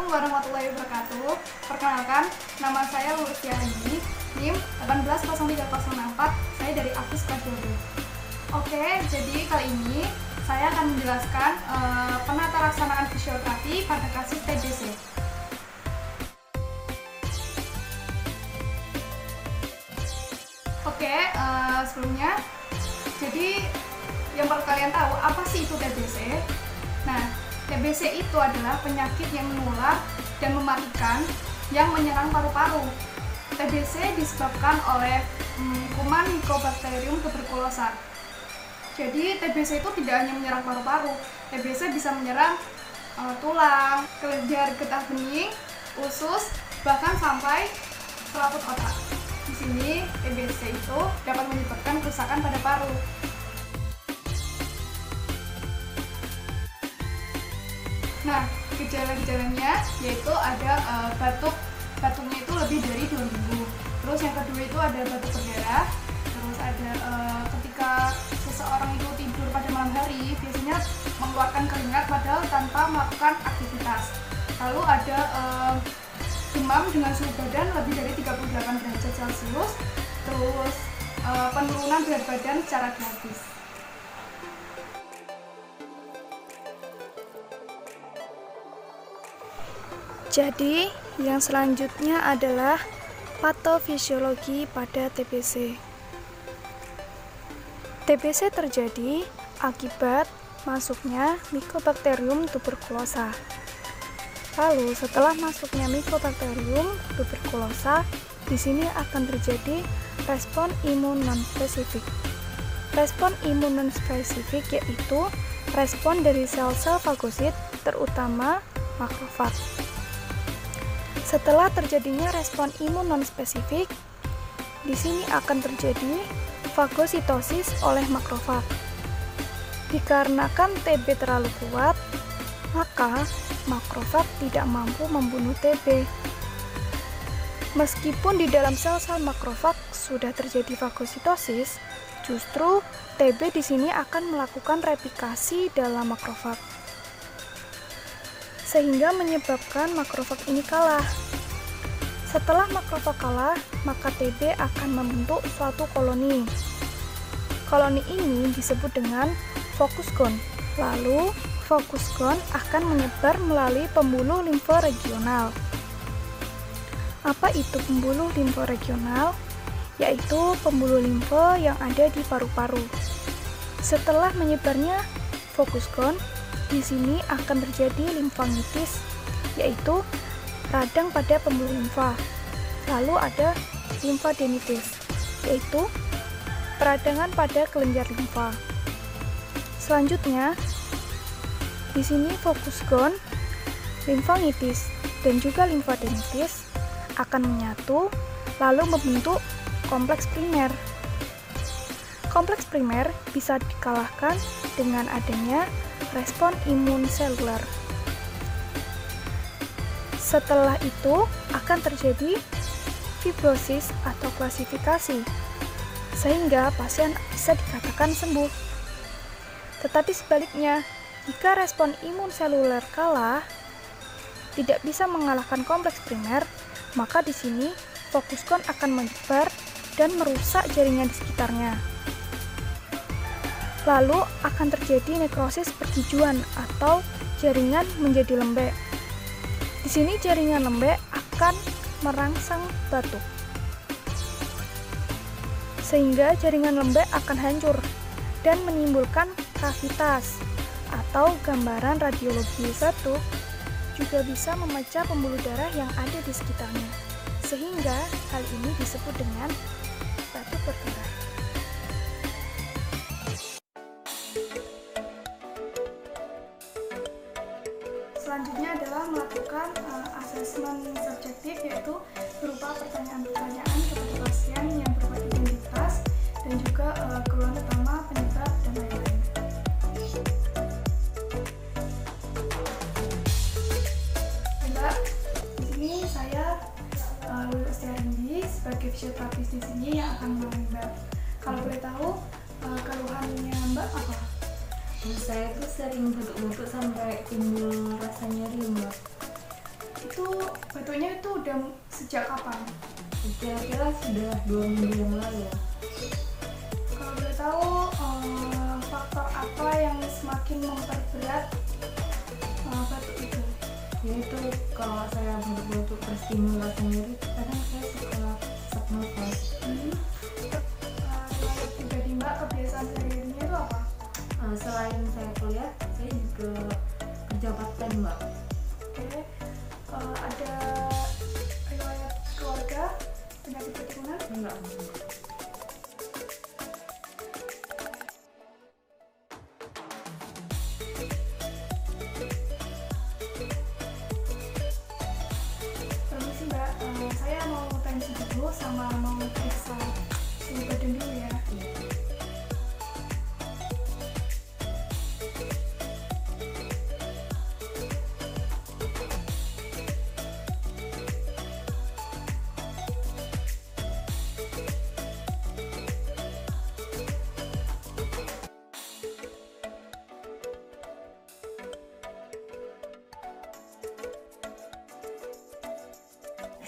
warahmatullahi wabarakatuh. Perkenalkan, nama saya Luciani, NIM 1803064. Saya dari Akis kelas 2B. Oke, jadi kali ini saya akan menjelaskan penata laksanaan fisioterapi pada kasus TBC. Oke, sebelumnya, jadi yang perlu kalian tahu apa sih itu TBC? Nah, TBC itu adalah penyakit yang menular dan mematikan yang menyerang paru-paru. TBC disebabkan oleh kuman Mycobacterium tuberculosis. Jadi TBC itu tidak hanya menyerang paru-paru, TBC bisa menyerang tulang, kelenjar getah bening, usus, bahkan sampai selaput otak. Di sini TBC itu dapat menyebabkan kerusakan pada paru. Nah, gejala-gejalanya yaitu ada batuknya itu lebih dari 2 minggu. Terus yang kedua itu ada batuk berdarah. Terus ada ketika seseorang itu tidur pada malam hari biasanya mengeluarkan keringat padahal tanpa melakukan aktivitas. Lalu ada demam dengan suhu badan lebih dari 38 derajat Celcius. Terus penurunan berat badan secara drastis. Jadi, yang selanjutnya adalah patofisiologi pada TBC. TBC terjadi akibat masuknya Mycobacterium tuberculosis. Lalu, setelah masuknya Mycobacterium tuberculosis, di sini akan terjadi respon imun non-spesifik. Respon imun non-spesifik yaitu respon dari sel-sel fagosit, terutama makrofag. Setelah terjadinya respon imun non-spesifik, di sini akan terjadi fagositosis oleh makrofag. Dikarenakan TB terlalu kuat, maka makrofag tidak mampu membunuh TB. Meskipun di dalam sel-sel makrofag sudah terjadi fagositosis, justru TB di sini akan melakukan replikasi dalam makrofag, sehingga menyebabkan makrofag ini kalah. Setelah makrofag kalah, maka TB akan membentuk suatu koloni. Koloni ini disebut dengan fokusgon. Lalu, fokusgon akan menyebar melalui pembuluh limfe regional. Apa itu pembuluh limfe regional? Yaitu pembuluh limfe yang ada di paru-paru. Setelah menyebarnya fokusgon, di sini akan terjadi limfangitis, yaitu radang pada pembuluh limfa. Lalu ada limfadenitis, yaitu peradangan pada kelenjar limfa. Selanjutnya, di sini fokusgon, limfangitis, dan juga limfadenitis akan menyatu lalu membentuk kompleks primer. Kompleks primer bisa dikalahkan dengan adanya respon imun seluler. Setelah itu akan terjadi fibrosis atau klasifikasi, sehingga pasien bisa dikatakan sembuh. Tetapi sebaliknya, jika respon imun seluler kalah, tidak bisa mengalahkan kompleks primer, maka di sini fokusgon akan menyebar dan merusak jaringan di sekitarnya. Lalu akan terjadi nekrosis pergijuan atau jaringan menjadi lembek. Di sini jaringan lembek akan merangsang batuk, sehingga jaringan lembek akan hancur dan menimbulkan kavitas atau gambaran radiologi. Batuk juga bisa memecah pembuluh darah yang ada di sekitarnya, sehingga hal ini disebut dengan batuk berdarah. Selanjutnya adalah melakukan asesmen subjektif, yaitu berupa pertanyaan-pertanyaan kepada pasien yang berupa identitas dan juga keluhan utama, penyebab, dan lain-lain. Mbak, di sini saya Luciani sebagai fisioterapis di sini yang akan menemani Mbak. Kalau boleh tahu keluhannya Mbak apa? Saya tuh sering batuk-batuk sampai timbul rasa nyeri, Mbak. itu batuknya itu udah sejak kapan? Kira-kira sudah 2 minggu yang lalu ya. Kalau boleh tahu faktor apa yang semakin memperberat batuk itu? Yaitu kalau saya batuk-batuk berstimulasi nyeri, kadang saya suka sesak nafas. Riwayat pribadi Mbak, kebiasaan sehari-harinya itu apa? Selain saya kuliah, saya juga kerja part-time, Mbak. Oke, ada riwayat keluarga penyakit keturunan? Enggak. Permisi Mbak, saya mau tensi dulu sama mau periksa suhu badan dulu ya.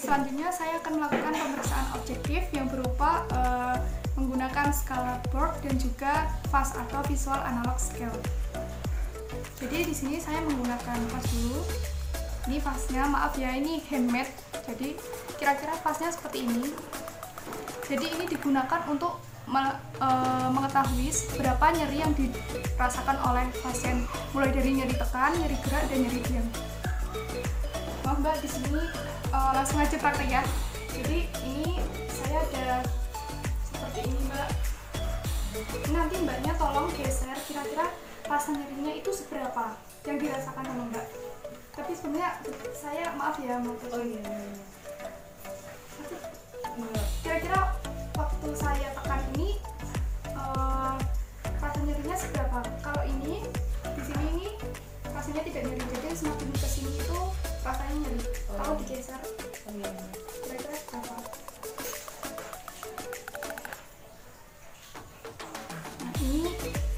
Selanjutnya saya akan melakukan pemeriksaan objektif yang berupa menggunakan skala Borg dan juga fast atau visual analog scale. Jadi di sini saya menggunakan fast dulu. Ini fastnya, maaf ya, ini handmade. Jadi kira-kira fastnya seperti ini. Jadi ini digunakan untuk mengetahui berapa nyeri yang dirasakan oleh pasien, mulai dari nyeri tekan, nyeri gerak, dan nyeri diam. Maaf Mbak, di sini langsung aja praktek ya. Jadi ini saya ada seperti ini Mbak. Nanti Mbaknya tolong geser kira-kira rasa nyerinya itu seberapa yang dirasakan sama Mbak. Tapi sebenarnya saya maaf ya mau Oh iya. kira-kira waktu saya tekan ini rasa nyerinya seberapa? Kalau ini di sini ini rasanya tidak nyeri, jadi semakin ke sini itu rasanya nyeri. Kalau digeser Oh iya. kira-kira berapa? Nah ini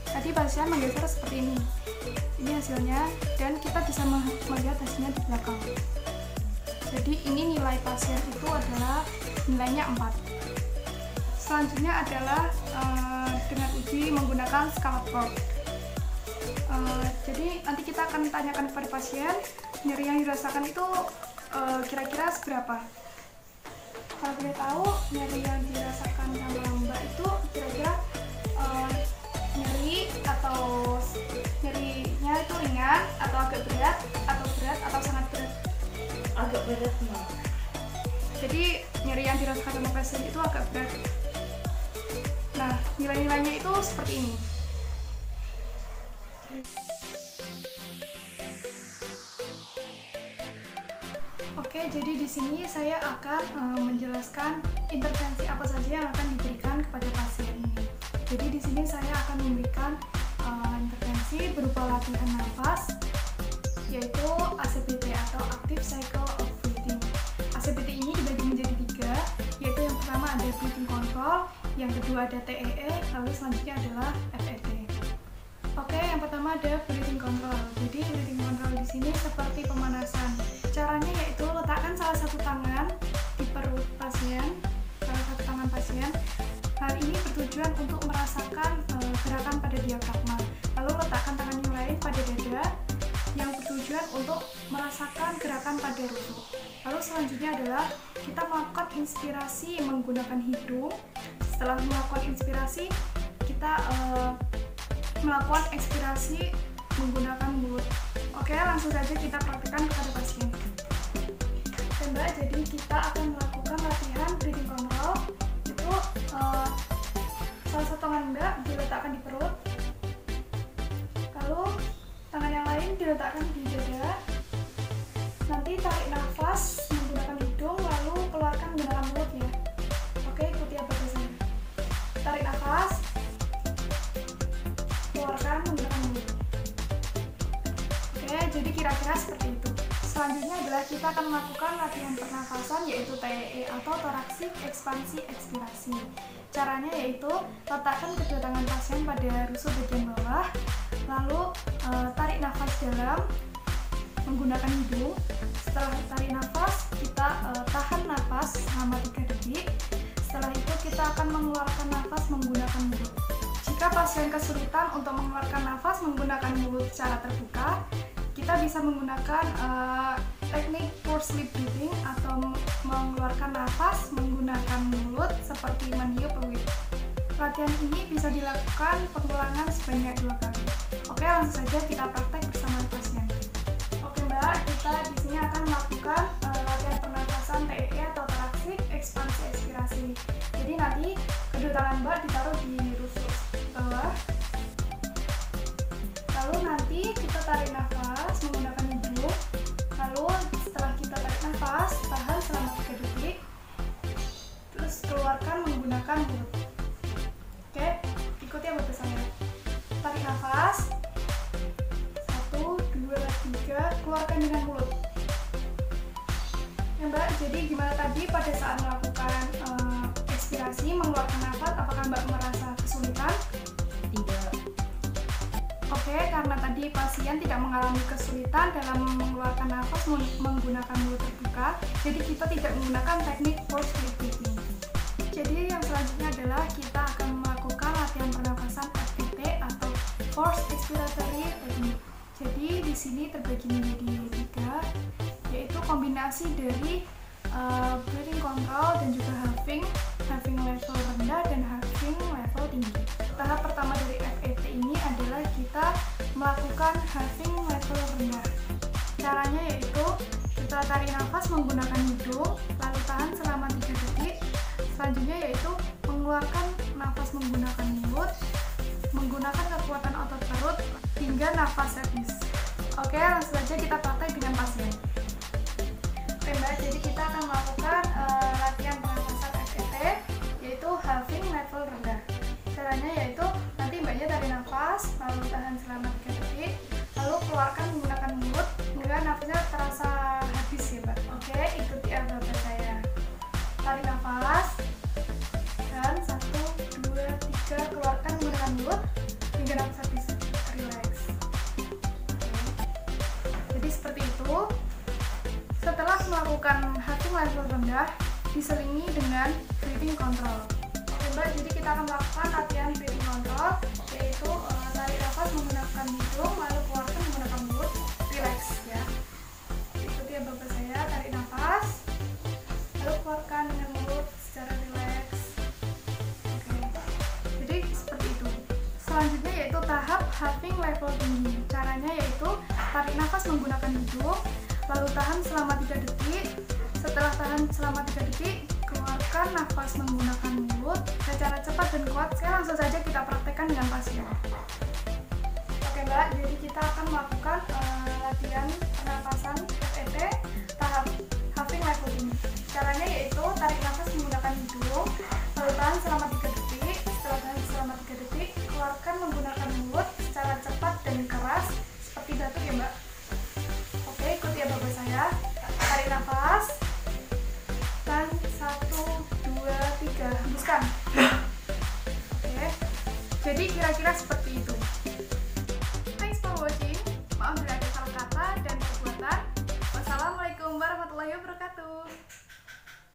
tadi pasien menggeser seperti ini. Ini hasilnya dan kita bisa melihat hasilnya di belakang. Jadi ini nilai pasien itu adalah nilainya 4. Selanjutnya adalah dengan uji menggunakan skala Borg. Jadi nanti kita akan tanyakan kepada pasien nyeri yang dirasakan itu kira-kira seberapa. Kalau boleh tahu nyeri yang dirasakan sama Mbak itu kira-kira nyeri atau nyerinya itu ringan atau agak berat atau sangat berat? Agak berat, Mbak. Jadi nyeri yang dirasakan sama pasien itu agak berat. Nah, nilai-nilainya itu seperti ini. Oke, jadi di sini saya akan menjelaskan intervensi apa saja yang akan diberikan kepada pasien ini. Jadi di sini saya akan memberikan intervensi berupa latihan nafas, yaitu ACBT atau Active Cycle of Breathing. ACBT ini dibagi menjadi 3, yaitu yang pertama ada breathing control, yang kedua ada TEE, lalu selanjutnya adalah FET. Oke, yang pertama ada breathing control. Jadi breathing control di sini seperti pemanasan. Caranya yaitu letakkan salah satu tangan di perut pasien, salah satu tangan pasien. Hal ini bertujuan untuk merasakan gerakan pada diafragma. Lalu letakkan tangan yang lain pada dada, yang bertujuan untuk merasakan gerakan pada rusuk. Lalu selanjutnya adalah kita melakukan inspirasi menggunakan hidung. Setelah melakukan inspirasi, kita melakukan ekspirasi menggunakan mulut. Oke, langsung saja kita praktikkan kepada pasien. Oke Mbak, jadi kita akan melakukan latihan breathing control. Itu salah satu tangan Mbak diletakkan di perut, lalu tangan yang lain diletakkan di dada. Nanti tarik nafas menggunakan hidung, lalu keluarkan menggunakan mulut ya. Oke, ikuti apa saya. Tarik nafas, keluarkan menggunakan mulut. Oke, jadi kira-kira seperti itu. Selanjutnya adalah kita akan melakukan latihan pernafasan, yaitu TEE atau toraksik ekspansi ekspirasi. Caranya yaitu letakkan kedua tangan pasien pada rusuk bagian bawah, lalu tarik nafas dalam, menggunakan hidung. Setelah tarik nafas, kita tahan nafas selama 3 detik. Setelah itu kita akan mengeluarkan nafas menggunakan mulut. Jika pasien kesulitan untuk mengeluarkan nafas menggunakan mulut secara terbuka, kita bisa menggunakan teknik forced lip breathing atau mengeluarkan nafas menggunakan mulut seperti meniup peluit. Latihan ini bisa dilakukan pengulangan sebanyak 2 kali. Oke, langsung saja kita praktek bersama pasien. Oke Mbak, kita di sini akan melakukan latihan pernafasan TEE atau toracic ekspansi ekspirasi. Jadi nanti kedua tangan Mbak ditaruh di rusuk bawah. Lalu nanti kita tarik nafas menggunakan hidung. Lalu setelah kita tarik nafas, tahan selama 3 detik. Terus keluarkan menggunakan mulut. Oke, ikuti ya Bapak saya. Tarik nafas. 1, 2, 3, keluarkan dengan mulut. Ya Mbak, jadi gimana tadi pada saat melakukan ekspirasi, mengeluarkan nafas, apakah Mbak merasa kesulitan? Tidak. Oke, karena tadi pasien tidak mengalami kesulitan dalam mengeluarkan nafas menggunakan mulut terbuka, jadi kita tidak menggunakan teknik forced lip breathing. Jadi yang selanjutnya adalah kita akan melakukan latihan pernafasan FET atau forced expiratory technique. Jadi di sini terbagi menjadi 3, yaitu kombinasi dari breathing control dan juga halving level rendah dan halving level tinggi. Tahap pertama dari FET ini adalah kita melakukan halving level rendah. Caranya yaitu kita tarik nafas menggunakan hidung, lalu tahan selama 3 detik. Selanjutnya yaitu mengeluarkan nafas menggunakan mulut, menggunakan kekuatan otot perut hingga nafas habis. Oke, langsung saja kita praktek dengan pasien. Oke Mbak, jadi kita akan melakukan latihan pernafasan FET, yaitu halving level rendah. Caranya yaitu nanti Mbaknya tarik nafas, lalu tahan selama 3 detik, lalu keluarkan menggunakan mulut hingga nafasnya terasa habis ya Mbak. Oke, ikuti algoritma saya. Tarik nafas, dan 1, 2, 3, keluarkan menggunakan mulut hingga nafas habis. Relax. Jadi seperti itu. Setelah melakukan halving level rendah, diselingi dengan breathing control. Oke Mbak, jadi kita akan melakukan latihan breathing control, yaitu tarik nafas menggunakan hidung, lalu keluarkan menggunakan mulut. Relax ya. Ikuti ya Bapak saya, tarik nafas, lalu keluarkan dengan mulut secara relax. Oke. Jadi seperti itu. Selanjutnya yaitu tahap halving level tinggi. Caranya yaitu tarik nafas menggunakan hidung, lalu tahan selama 3 detik. Setelah tahan selama 3 detik, keluarkan nafas menggunakan mulut secara cepat dan kuat. Sekarang langsung saja kita praktekkan dengan pasien. Oke Mbak, jadi kita akan melakukan latihan pernapasan FET tahap halving level ini. Caranya yaitu tarik nafas menggunakan hidung, lalu tahan selama 3 detik. Setelah tahan selama 3 detik, keluarkan menggunakan mulut secara cepat dan keras seperti batuk ya Mbak. Oke, ikuti ya Bapak saya. Tarik nafas. Dan 1, 2, 3, hembuskan. Oke. Jadi kira-kira seperti itu. Thanks for watching. Maaf bila ada salah kata dan perbuatan. Wassalamualaikum warahmatullahi wabarakatuh.